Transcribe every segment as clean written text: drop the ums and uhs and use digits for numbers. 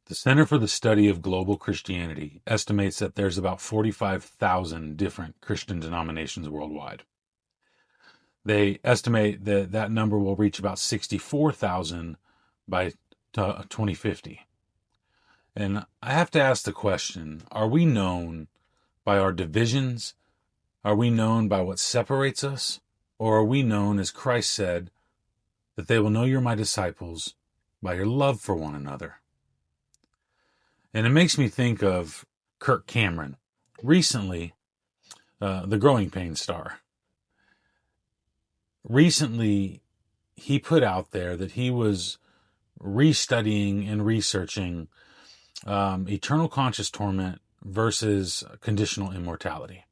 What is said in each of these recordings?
The Center for the Study of Global Christianity estimates that there's about 45,000 different Christian denominations worldwide. They estimate that that number will reach about 64,000 by 2050. And I have to ask the question, are we known by our divisions? Are we known by what separates us? Or are we known, as Christ said, that they will know you're my disciples by your love for one another? And it makes me think of Kirk Cameron. Recently, the Growing Pains star. Recently, he put out there that he was restudying and researching eternal conscious torment versus conditional immortality.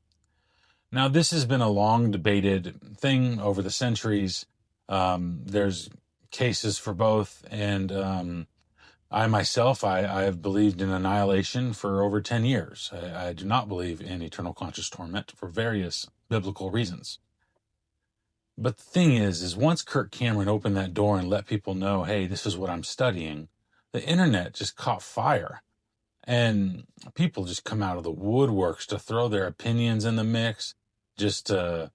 Now, this has been a long debated thing over the centuries. There's cases for both, and I myself, I have believed in annihilation for over 10 years. I do not believe in eternal conscious torment for various biblical reasons. But the thing is once Kirk Cameron opened that door and let people know, hey, this is what I'm studying, the internet just caught fire. And people just come out of the woodworks to throw their opinions in the mix, just to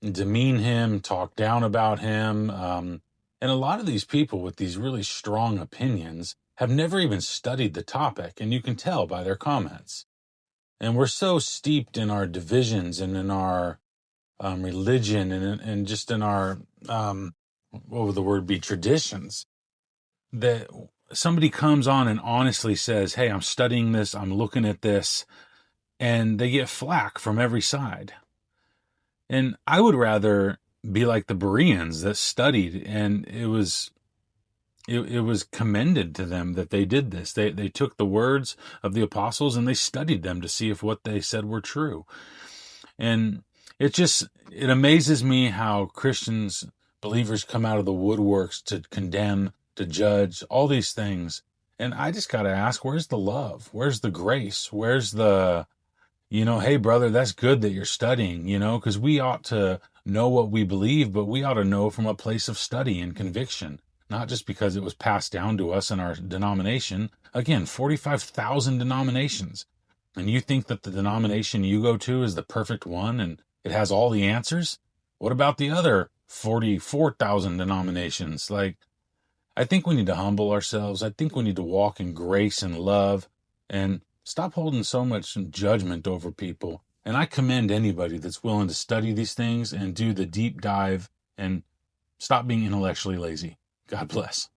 demean him, talk down about him. And a lot of these people with these really strong opinions have never even studied the topic, and you can tell by their comments. And we're so steeped in our divisions and in our religion and just in our, what would the word be, traditions, that somebody comes on and honestly says, hey, I'm studying this, I'm looking at this, and they get flack from every side. And I would rather be like the Bereans that studied, and it was commended to them that they did this. They took the words of the apostles and they studied them to see if what they said were true. And it amazes me how Christians, believers, come out of the woodworks to condemn, to judge, all these things. And I just got to ask, where's the love? Where's the grace? Where's the, hey, brother, that's good that you're studying, because we ought to know what we believe, but we ought to know from a place of study and conviction, not just because it was passed down to us in our denomination. Again, 45,000 denominations. And you think that the denomination you go to is the perfect one and it has all the answers? What about the other 44,000 denominations? I think we need to humble ourselves. I think we need to walk in grace and love and stop holding so much judgment over people. And I commend anybody that's willing to study these things and do the deep dive and stop being intellectually lazy. God bless.